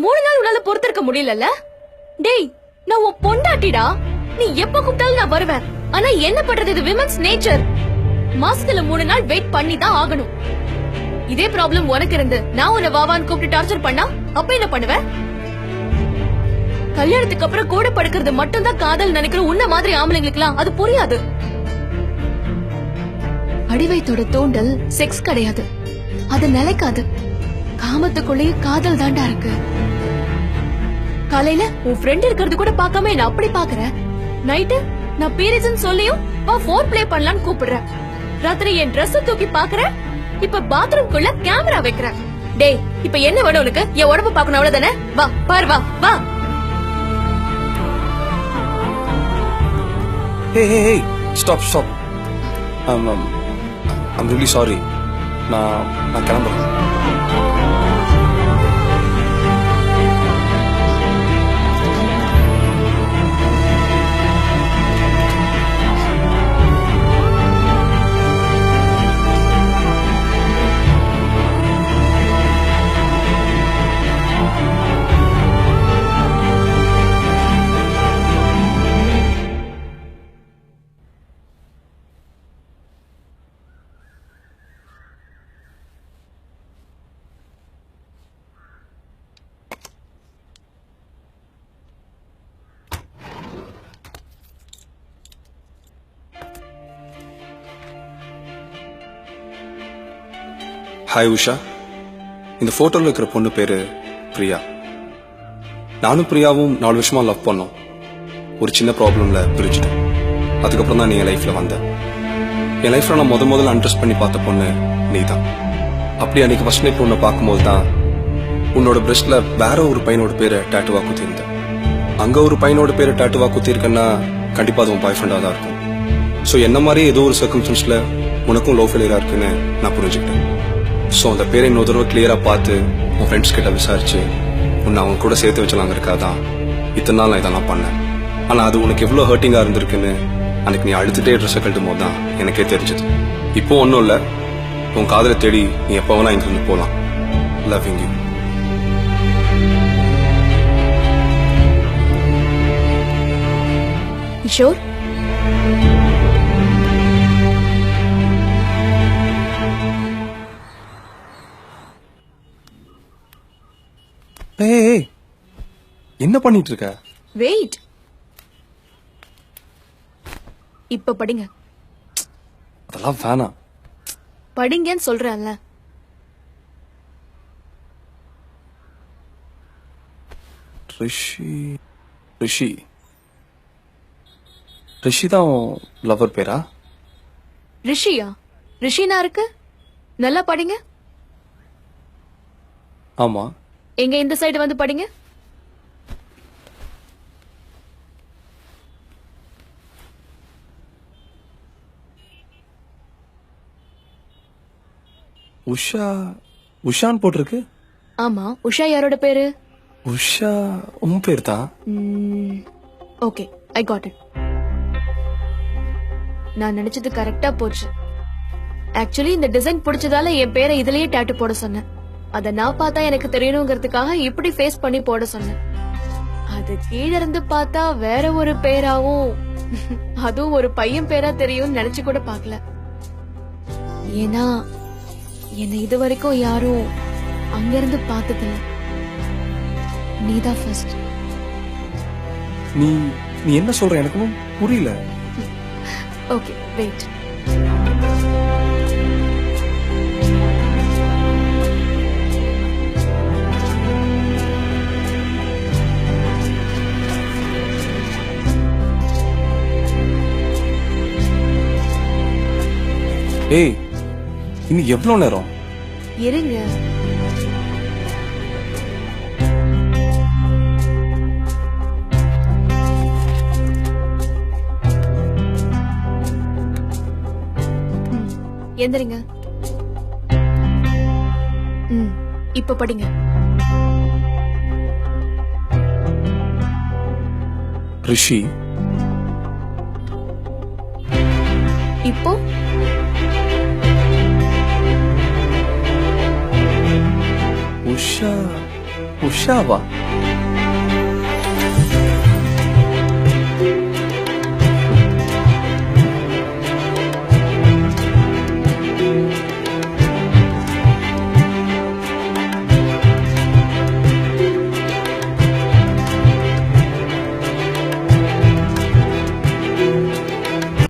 3 நாள் உன்னால பொறுத்திருக்க முடியலல்ல? டேய், நான் உன் பொண்டாட்டிடா. நீ எப்ப கூப்பிட்டாலும் நான் வருவேன். ஆனா என்ன பண்றது, இது விமன்ஸ் நேச்சர். மாசத்துல 3 நாள் வெயிட் பண்ணி தான் ஆகணும். இதே ப்ராப்ளம் உனக்கு இருந்து நான் உன்னை வாவான்னு கூப்பிட்டு டார்ச்சர் பண்ணா அப்ப என்ன பண்ணுவ? கல்யாணத்துக்கு அப்புறம் கூட படுக்கிறது மட்டும் தான் காதல் நினைக்கிற உன்ன மாதிரி ஆம்பளைங்களுக்குலாம் அது புரியாது. அடிவயத்தோட தூண்டல் செக்ஸ் கிடையாது, அது நிலைக்காது. காமத்துக்குள்ளேயே காதல் தாண்டா இருக்கு. காலையில உன் ஃப்ரெண்ட் இருக்கிறது கூட பார்க்காம என்ன அப்படி பாக்குற. நைட்டு நான் பீரியட்ஸ் சொல்லியும் வா ஃபோன் பிளே பண்ணலாம்னு கூப்பிடுற. ராத்திரி என் Dress தூக்கி பாக்குற. இப்ப பாத்ரூம்குள்ள கேமரா வைக்கிற. டேய், இப்ப என்ன வேணும் உனக்கு? என் உடம்பு பாக்கணும் அவ்வளவுதானே? வா பாரு, வா வா. Hey, stop. I'm really sorry. நான் கிளம்புறேன். ஹாய் உஷா, இந்த போட்டோல இருக்கிற பொண்ணு பேரு பிரியா. நானும் பிரியாவும் 4 வருஷமா லவ் பண்ணோம். ஒரு சின்ன ப்ராப்ளம்ல பிரிச்சுட்டோம். அதுக்கப்புறம் தான் நீ என் லைஃப்ல வந்த. என் லைஃப்ல நான் முதல்ல அண்டர்ஸ்ட் பண்ணி பார்த்த பொண்ணு நீ தான். அப்படி அன்னைக்கு ஃபர்ஸ்ட் நைட் உன்னை பார்க்கும்போது தான் உன்னோட பிரஸ்ட்ல வேற ஒரு பையனோட பேரை டாட்டுவா குத்திருந்த. அங்க ஒரு பையனோட பேரை டாட்டுவா குத்திருக்கேன்னா கண்டிப்பா அது உன் பாய் ஃப்ரெண்டா தான் இருக்கும். ஸோ என்ன மாதிரி ஏதோ ஒரு சர்க்கம்ஸ்டன்ஸ்ல உனக்கும் லவ் ஃபெயிலியரா இருக்குன்னு நான் புரிஞ்சுக்கிட்டேன். ஸோ அந்த பேரை இன்னொரு தடவை கிளியரா பார்த்து உன் ஃப்ரெண்ட்ஸ் கிட்ட விசாரிச்சு உன்னை அவங்க கூட சேர்த்து வச்சலாங்க இருக்காதான் இத்தனை நாள் நான் இதெல்லாம் பண்ணேன். ஆனா அது உனக்கு எவ்வளவு ஹர்ட்டிங்கா இருந்திருக்குன்னு அன்னைக்கு நீ அழுத்துட்டே ட்ரெஸ்ஸை கட்டும் போது தான் எனக்கே தெரிஞ்சது. இப்போ ஒன்றும் இல்லை, உன் காதலை தேடி நீ எப்போ வேணா இங்கிருந்து போகலாம். Loving you. கிஷோர், ஏய், என்ன பண்ணிட்டு இருக்க? வெயிட். இப்ப படிங்க. அதெல்லாம் வேணாம். படிங்கன்னு சொல்றேன்ல. ரிஷி தான் லவர் பேரா? ரிஷியா? ரிஷினா இருக்கு, நல்லா படிங்க. ஆமா. எங்க இந்த சைடு வந்து படிங்க. உஷான்னு போட்டிருக்கு. ஆமா, உஷா யாரோட பேரு? உஷா உன் பேர் தான். Okay, I got it. நான் நினைச்சது கரெக்டா போச்சு. ஆக்சுவலி இந்த டிசைன் பிடிச்சதால என் பேரை இதுலயே டாட்டூ போட சொன்னேன். அத நான் பார்த்தா எனக்கு தெரியணுங்கிறதுக்காக இப்படி ஃபேஸ் பண்ணி போட சொன்னேன். அது கீழ இருந்து பார்த்தா வேற ஒரு பேராவும் அதுவும் ஒரு பையன் பேரா தெரியும் நினைச்சு கூட பார்க்கல. ஏன்னா என்னை இது வரைக்கும் யாரும் அங்கிருந்து பார்த்ததில்ல. நீதான் ஃபர்ஸ்ட். நீ என்ன சொல்ற எனக்கு புரியல. Okay, wait. ஏய், இன்னும் எவ்வளவு நேரம்? இருங்க. எந்திரிங்க. இப்ப படிங்க. ரிஷி. இப்போ உஷா உஷாவா?